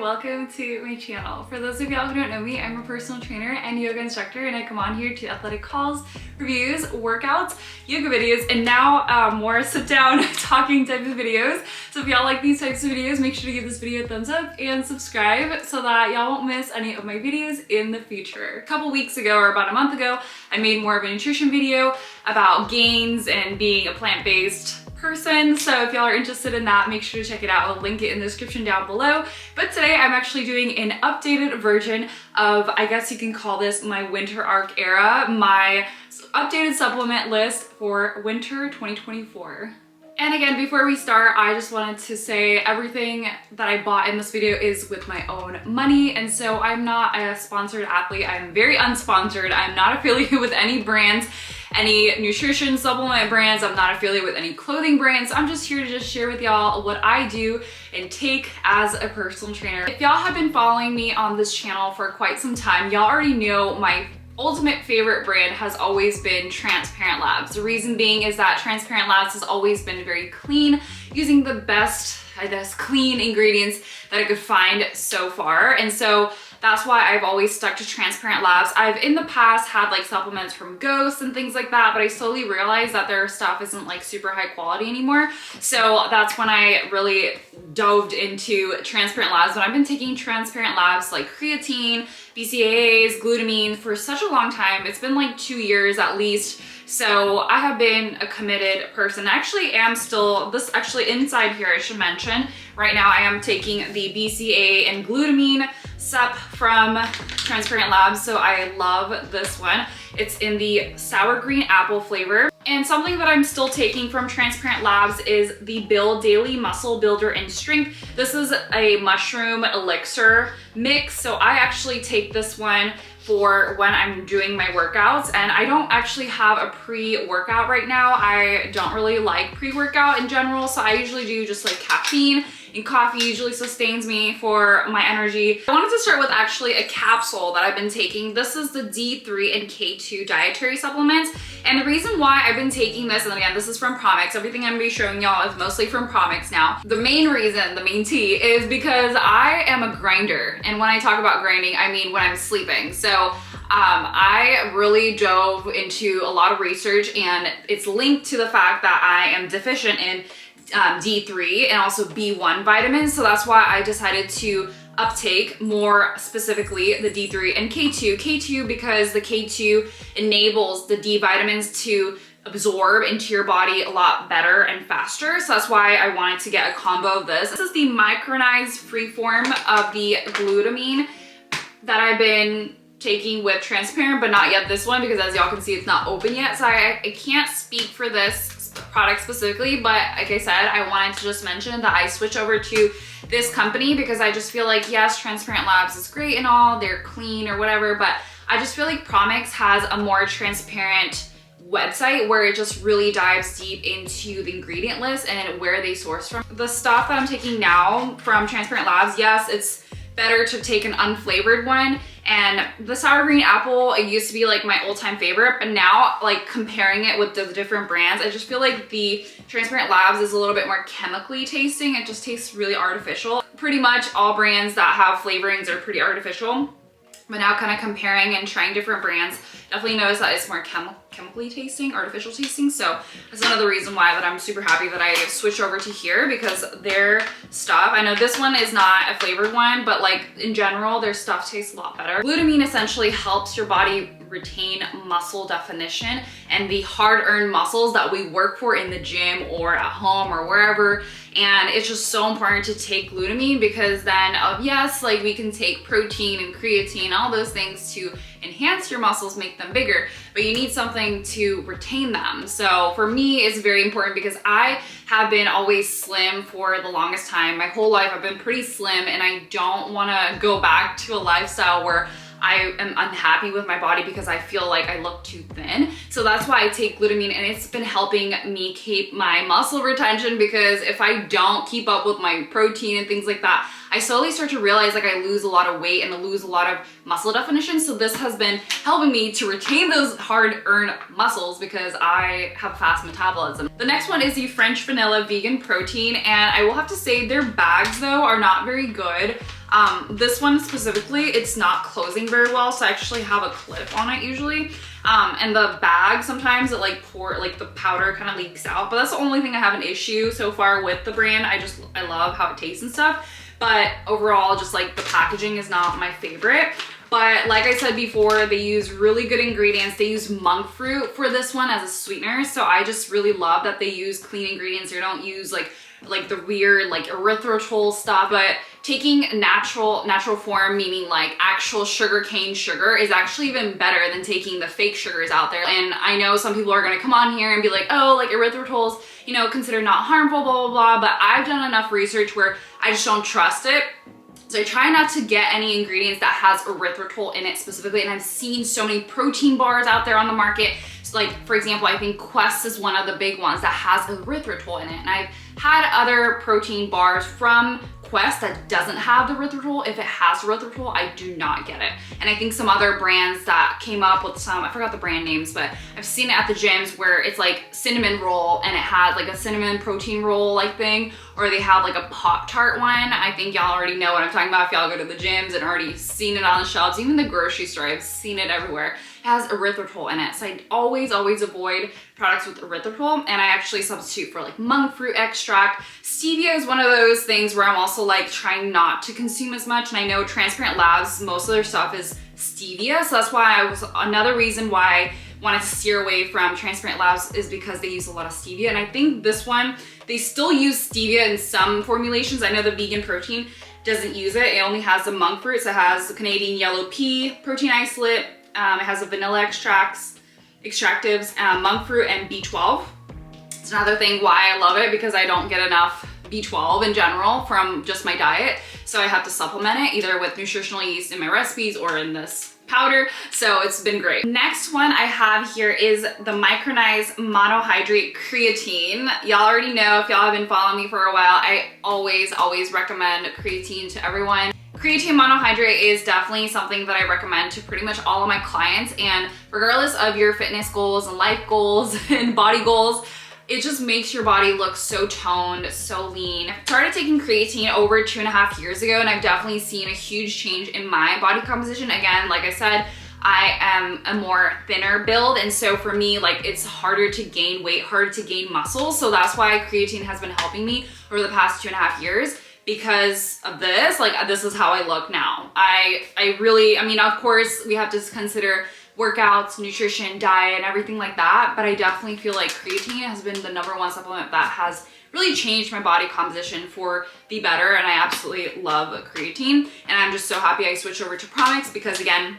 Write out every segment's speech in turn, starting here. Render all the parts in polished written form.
welcome to my channel. For those of y'all who don't know me, I'm a personal trainer and yoga instructor, and I come on here to athletic calls, reviews, workouts, yoga videos, and now more sit down talking type of videos. So if y'all like these types of videos, make sure to give this video a thumbs up and subscribe so that y'all won't miss any of my videos in the future. A couple weeks ago, or about a month ago, I made more of a nutrition video about gains and being a plant-based person. So if y'all are interested in that, make sure to check it out. I'll link it in the description down below. But today I'm actually doing an updated version of, I guess you can call this my winter arc era, my updated supplement list for winter 2024. And again, before we start, I just wanted to say everything that I bought in this video is with my own money. And so I'm not a sponsored athlete. I'm very unsponsored. I'm not affiliated with any brands, any nutrition supplement brands. I'm not affiliated with any clothing brands. I'm just here to just share with y'all what I do and take as a personal trainer. If y'all have been following me on this channel for quite some time, y'all already know my ultimate favorite brand has always been Transparent Labs. The reason being is that Transparent Labs has always been very clean, using the best, I guess, clean ingredients that I could find so far. And so that's why I've always stuck to Transparent Labs. I've in the past had like supplements from Ghost and things like that, but I slowly realized that their stuff isn't like super high quality anymore. So that's when I really dove into Transparent Labs. But I've been taking Transparent Labs like creatine, BCAAs, glutamine for such a long time. It's been like 2 years at least. So I have been a committed person. I actually am still, this actually inside here I should mention, right now I am taking the BCAA and glutamine sup from Transparent Labs. So I love this one. It's in the sour green apple flavor. And something that I'm still taking from Transparent Labs is the Build Daily Muscle Builder and Strength. This is a mushroom elixir mix. So I actually take this one for when I'm doing my workouts, and I don't actually have a pre-workout right now. I don't really like pre-workout in general, so I usually do just like caffeine, and coffee usually sustains me for my energy. I wanted to start with actually a capsule that I've been taking. This is the D3 and K2 dietary supplements. And the reason why I've been taking this, and again, this is from Promix. Everything I'm gonna be showing y'all is mostly from Promix now. The main reason, the main tea, is because I am a grinder. And when I talk about grinding, I mean when I'm sleeping. So I really dove into a lot of research, and it's linked to the fact that I am deficient in D3 and also B1 vitamins. So that's why I decided to uptake more specifically the D3 and K2. K2 because the K2 enables the D vitamins to absorb into your body a lot better and faster. So that's why I wanted to get a combo of this. This is the micronized free form of the glutamine that I've been taking with Transparent, but not yet this one, because as y'all can see, it's not open yet. So I can't speak for this product specifically, but like I said, I wanted to just mention that I switched over to this company because I just feel like, yes, Transparent Labs is great and all, they're clean or whatever, but I just feel like Promix has a more transparent website where it just really dives deep into the ingredient list and where they source from. The stuff that I'm taking now from Transparent Labs, yes, it's better to take an unflavored one. And the sour green apple, it used to be like my all-time favorite, but now like comparing it with the different brands, I just feel like the Transparent Labs is a little bit more chemically tasting. It just tastes really artificial. Pretty much all brands that have flavorings are pretty artificial. But now kind of comparing and trying different brands, definitely notice that it's more chemically tasting, artificial tasting. So that's another reason why that I'm super happy that I switched over to here, because their stuff, I know this one is not a flavored one, but like in general, their stuff tastes a lot better. Glutamine essentially helps your body retain muscle definition and the hard-earned muscles that we work for in the gym or at home or wherever. And it's just so important to take glutamine, because then yes, like we can take protein and creatine, all those things to enhance your muscles, make them bigger, but you need something to retain them. So for me, it's very important because I have been always slim for the longest time. My whole life I've been pretty slim, and I don't want to go back to a lifestyle where I am unhappy with my body because I feel like I look too thin. So that's why I take glutamine, and it's been helping me keep my muscle retention, because if I don't keep up with my protein and things like that, I slowly start to realize like I lose a lot of weight and I lose a lot of muscle definition. So this has been helping me to retain those hard-earned muscles because I have fast metabolism. The next one is the French Vanilla Vegan Protein, and I will have to say their bags though are not very good. This one specifically, it's not closing very well, so I actually have a clip on it usually. And the bag, sometimes it like the powder kind of leaks out, but that's the only thing I have an issue so far with the brand. I love how it tastes and stuff, but overall, just like the packaging is not my favorite. But like I said before, they use really good ingredients. They use monk fruit for this one as a sweetener. So I just really love that they use clean ingredients. They don't use like the weird like erythritol stuff, but taking natural form, meaning like actual sugarcane sugar, is actually even better than taking the fake sugars out there. And I know some people are gonna come on here and be like, oh, like erythritol's, you know, considered not harmful, blah, blah, blah. But I've done enough research where I just don't trust it. So I try not to get any ingredients that has erythritol in it specifically. And I've seen so many protein bars out there on the market. So like, for example, I think Quest is one of the big ones that has erythritol in it. And I've had other protein bars from Quest that doesn't have the erythritol. If it has erythritol, I do not get it. And I think some other brands that came up with some, I forgot the brand names, but I've seen it at the gyms where it's like cinnamon roll and it has like a cinnamon protein roll like thing, or they have like a Pop-Tart one. I think y'all already know what I'm talking about if y'all go to the gyms and already seen it on the shelves. Even the grocery store, I've seen it everywhere. It has erythritol in it. So I always avoid products with erythritol, and I actually substitute for like monk fruit extract. Stevia is one of those things where I'm also like trying not to consume as much, and I know Transparent Labs, most of their stuff is stevia, so that's why another reason why I wanted to steer away from Transparent Labs is because they use a lot of stevia. And I think this one, they still use stevia in some formulations. I know the vegan protein doesn't use it. It only has the monk fruit, so it has the Canadian yellow pea protein isolate. It has the vanilla extractives, monk fruit, and B12. It's another thing why I love it, because I don't get enough B12 in general from just my diet. So I have to supplement it either with nutritional yeast in my recipes or in this powder. So it's been great. Next one I have here is the micronized monohydrate creatine. Y'all already know, if y'all have been following me for a while, I always recommend creatine to everyone. Creatine monohydrate is definitely something that I recommend to pretty much all of my clients, and regardless of your fitness goals and life goals and body goals, it just makes your body look so toned, so lean. I started taking creatine over 2.5 years ago, and I've definitely seen a huge change in my body composition. Again, like I said, I am a more thinner build, and so for me, like, it's harder to gain weight, harder to gain muscle. So that's why creatine has been helping me over the past 2.5 years. Because of this, like, this is how I look now. I mean, of course, we have to consider workouts, nutrition, diet, and everything like that, but I definitely feel like creatine has been the #1 supplement that has really changed my body composition for the better, and I absolutely love creatine. And I'm just so happy I switched over to Promix, because again,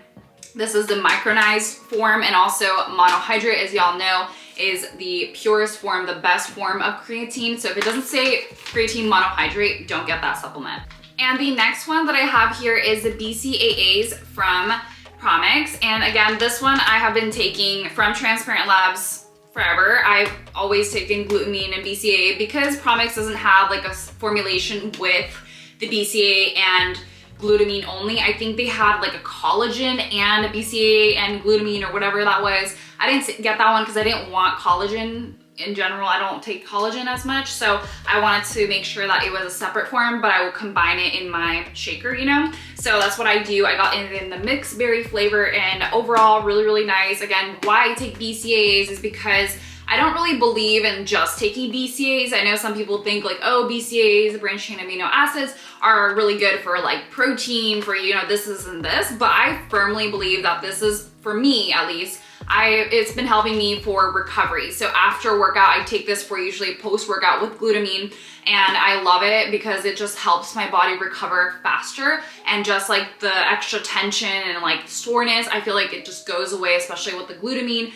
this is the micronized form, and also monohydrate, as y'all know, is the purest form, the best form of creatine. So if it doesn't say creatine monohydrate, don't get that supplement. And the next one that I have here is the BCAAs from Promix. And again, this one I have been taking from Transparent Labs forever. I've always taken glutamine and BCAA because Promix doesn't have like a formulation with the BCAA and glutamine only. I think they had like a collagen and a BCAA and glutamine or whatever that was. I didn't get that one because I didn't want collagen in general. I don't take collagen as much, so I wanted to make sure that it was a separate form, but I will combine it in my shaker, you know? So that's what I do. I got it in the mixed berry flavor, and overall really nice. Again, why I take BCAAs is because I don't really believe in just taking BCAAs. I know some people think like, oh, BCAAs, the branched chain amino acids, are really good for like protein, for, you know, this and this, but I firmly believe that this is, for me at least, it's been helping me for recovery. So after workout, I take this for usually post-workout with glutamine, and I love it because it just helps my body recover faster, and just like the extra tension and like soreness, I feel like it just goes away, especially with the glutamine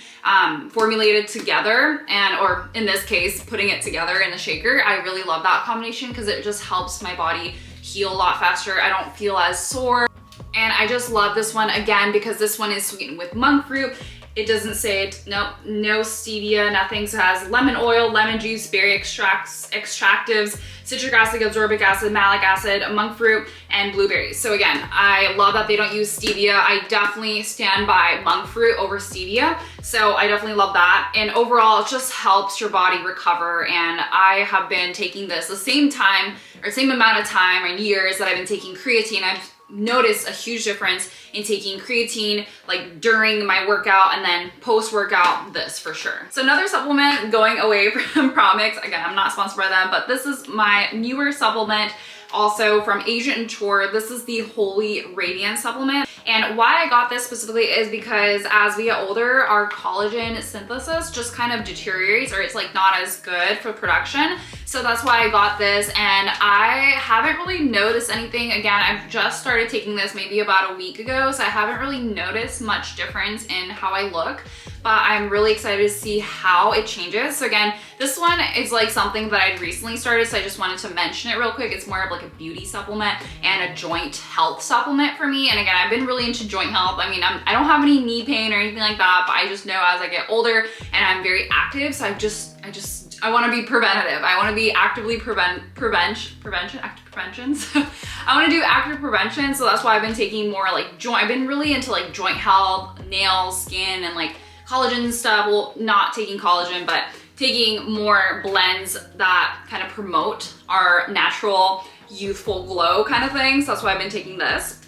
formulated together, and or in this case, putting it together in the shaker. I really love that combination because it just helps my body heal a lot faster. I don't feel as sore, and I just love this one again because this one is sweetened with monk fruit. It doesn't say it, no stevia, nothing. So it has lemon oil, lemon juice, berry extractives, citric acid, ascorbic acid, malic acid, monk fruit, and blueberries. So again, I love that they don't use stevia. I definitely stand by monk fruit over stevia. So I definitely love that. And overall, it just helps your body recover. And I have been taking this the same time or same amount of time and years that I've been taking creatine. I've noticed a huge difference in taking creatine like during my workout and then post-workout, this for sure. So another supplement, going away from Promix, again, I'm not sponsored by them, but this is my newer supplement, also from Asian Tour. This is the Holy Radiant supplement. And why I got this specifically is because as we get older, our collagen synthesis just kind of deteriorates, or it's like not as good for production. So that's why I got this, and I haven't really noticed anything. Again, I've just started taking this maybe about a week ago, so I haven't really noticed much difference in how I look, but I'm really excited to see how it changes. So again, this one is like something that I'd recently started, so I just wanted to mention it real quick. It's more of like a beauty supplement and a joint health supplement for me. And again, I've been really into joint health. I mean, I don't have any knee pain or anything like that, but I just know as I get older and I'm very active, so I want to be preventative. I want to be actively active prevention. So I want to do active prevention. So that's why I've been taking more like I've been really into like joint health, nails, skin, and like collagen stuff. Well, not taking collagen, but taking more blends that kind of promote our natural youthful glow kind of thing. So that's why I've been taking this.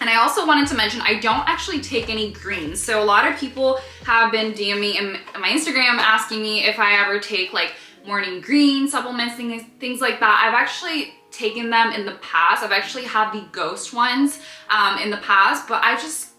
And I also wanted to mention, I don't actually take any greens. So a lot of people have been DMing me in my Instagram asking me if I ever take like morning green supplements, things like that. I've actually taken them in the past. I've actually had the Ghost ones in the past, but I just,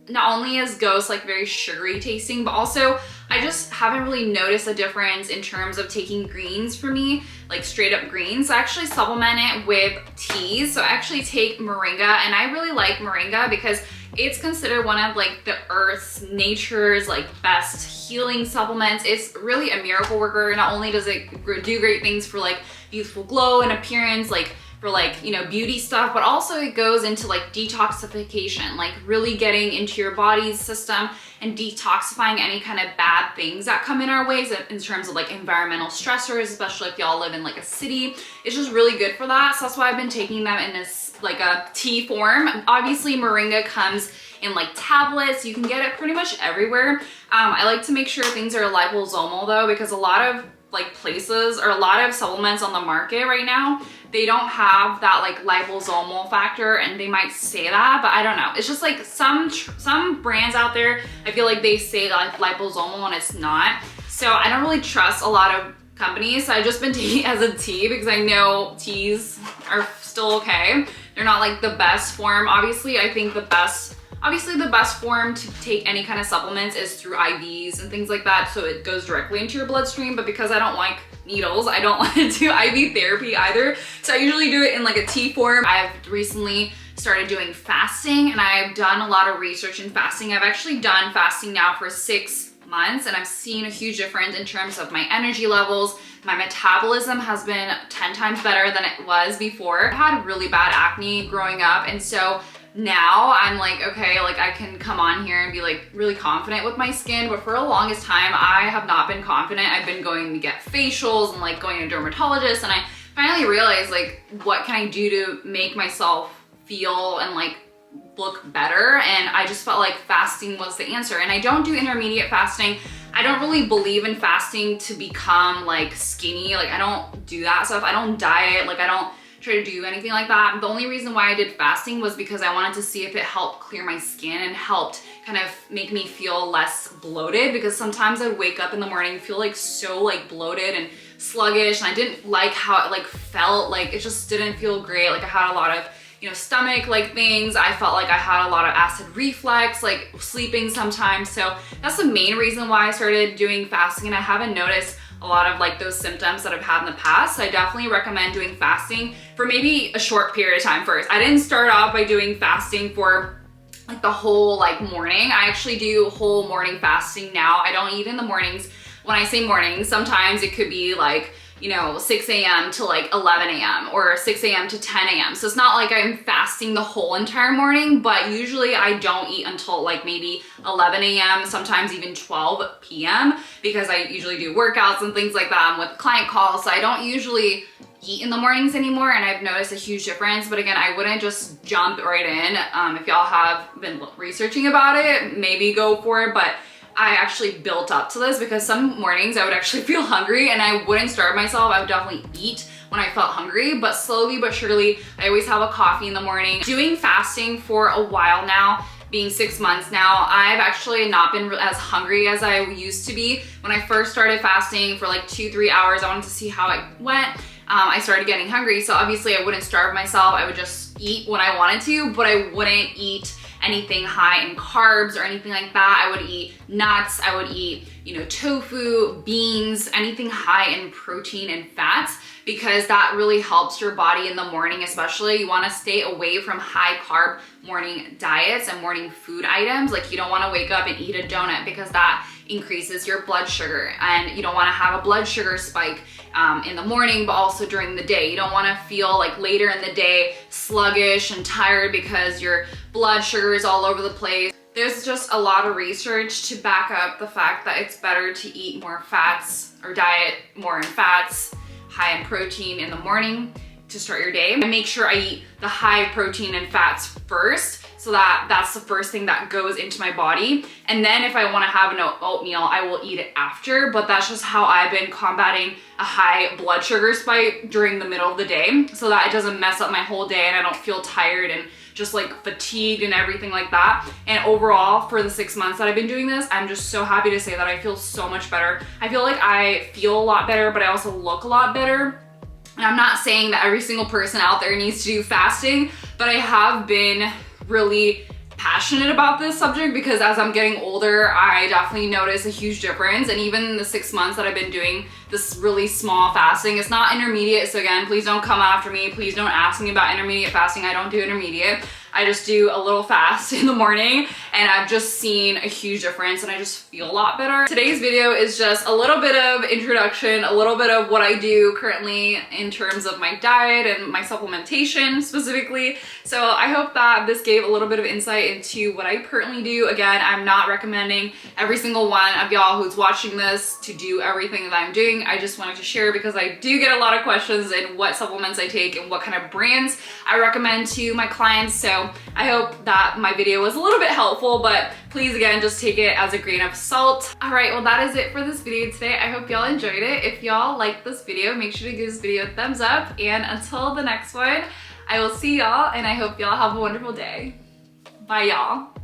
not only is Ghost like very sugary tasting, but also I just haven't really noticed a difference in terms of taking greens for me, like straight up greens. So I actually supplement it with teas. So I actually take moringa, and I really like moringa because it's considered one of like the earth's, nature's like best healing supplements. It's really a miracle worker. Not only does it do great things for like youthful glow and appearance, like for like, you know, beauty stuff, but also it goes into like detoxification, like really getting into your body's system and detoxifying any kind of bad things that come in our ways in terms of like environmental stressors, especially if y'all live in like a city. It's just really good for that. So that's why I've been taking them in this like a tea form. Obviously moringa comes in like tablets. You can get it pretty much everywhere. I like to make sure things are liposomal though, because a lot of like places or a lot of supplements on the market right now, they don't have that like liposomal factor, and they might say that, but I don't know. It's just like some brands out there, I feel like they say like liposomal and it's not. So I don't really trust a lot of companies. So I've just been taking it as a tea because I know teas are still okay. They're not like the best form. Obviously, I think the best form to take any kind of supplements is through IVs and things like that, so it goes directly into your bloodstream. But because I don't like needles, I don't want to do IV therapy either, so I usually do it in like a tea form. I've recently started doing fasting, and I've done a lot of research in fasting. I've actually done fasting now for 6 months, and I've seen a huge difference in terms of my energy levels. My metabolism has been 10 times better than it was before. I had really bad acne growing up, and so now I'm like, okay, like I can come on here and be like really confident with my skin, but for the longest time I have not been confident. I've been going to get facials and like going to dermatologists, and I finally realized like, what can I do to make myself feel and like look better? And I just felt like fasting was the answer. And I don't do intermediate fasting. I don't really believe in fasting to become like skinny. Like I don't do that stuff. I don't diet. Like I don't try to do anything like that. The only reason why I did fasting was because I wanted to see if it helped clear my skin and helped kind of make me feel less bloated, because sometimes I'd wake up in the morning, feel like so like bloated and sluggish, and I didn't like how it like felt. Like it just didn't feel great. Like I had a lot of, you know, stomach like things. I felt like I had a lot of acid reflux, like sleeping sometimes. So that's the main reason why I started doing fasting, and I haven't noticed a lot of like those symptoms that I've had in the past. So I definitely recommend doing fasting for maybe a short period of time first. I didn't start off by doing fasting for like the whole like morning. I actually do whole morning fasting now. I don't eat in the mornings. When I say mornings, sometimes it could be like, you know, 6 a.m. to like 11 a.m. or 6 a.m. to 10 a.m. So it's not like I'm fasting the whole entire morning, but usually I don't eat until like maybe 11 a.m., sometimes even 12 p.m. because I usually do workouts and things like that. I'm with client calls, so I don't usually eat in the mornings anymore, and I've noticed a huge difference. But again, I wouldn't just jump right in. If y'all have been researching about it, maybe go for it, but I actually built up to this because some mornings I would actually feel hungry and I wouldn't starve myself. I would definitely eat when I felt hungry, but slowly but surely, I always have a coffee in the morning. Doing fasting for a while now, being 6 months now, I've actually not been as hungry as I used to be. When I first started fasting for like 2-3 hours, I wanted to see how it went. I started getting hungry, so obviously I wouldn't starve myself. I would just eat when I wanted to, but I wouldn't eat anything high in carbs or anything like that. I would eat nuts, I would eat, you know, tofu, beans, anything high in protein and fats, because that really helps your body in the morning. Especially, you want to stay away from high carb morning diets and morning food items. Like, you don't want to wake up and eat a donut because that increases your blood sugar, and you don't want to have a blood sugar spike in the morning, but also during the day. You don't want to feel like later in the day sluggish and tired because your blood sugar is all over the place. There's just a lot of research to back up the fact that it's better to eat more fats or diet more in fats, high in protein in the morning to start your day. I make sure I eat the high protein and fats first, so that's the first thing that goes into my body. And then if I want to have an oatmeal, I will eat it after. But that's just how I've been combating a high blood sugar spike during the middle of the day, so that it doesn't mess up my whole day and I don't feel tired and just like fatigued and everything like that. And overall, for the 6 months that I've been doing this, I'm just so happy to say that I feel so much better. I feel like I feel a lot better, but I also look a lot better. And I'm not saying that every single person out there needs to do fasting, but I have been really passionate about this subject because as I'm getting older, I definitely notice a huge difference. And even in the 6 months that I've been doing this really small fasting, it's not intermediate. So again, please don't come after me. Please don't ask me about intermediate fasting. I don't do intermediate. I just do a little fast in the morning, and I've just seen a huge difference and I just feel a lot better. Today's video is just a little bit of introduction, a little bit of what I do currently in terms of my diet and my supplementation specifically. So I hope that this gave a little bit of insight into what I currently do. Again, I'm not recommending every single one of y'all who's watching this to do everything that I'm doing. I just wanted to share because I do get a lot of questions in what supplements I take and what kind of brands I recommend to my clients. So I hope that my video was a little bit helpful, but please again, just take it as a grain of salt. All right, well that is it for this video today. I hope y'all enjoyed it. If y'all liked this video, make sure to give this video a thumbs up. And until the next one, I will see y'all, and I hope y'all have a wonderful day. Bye y'all.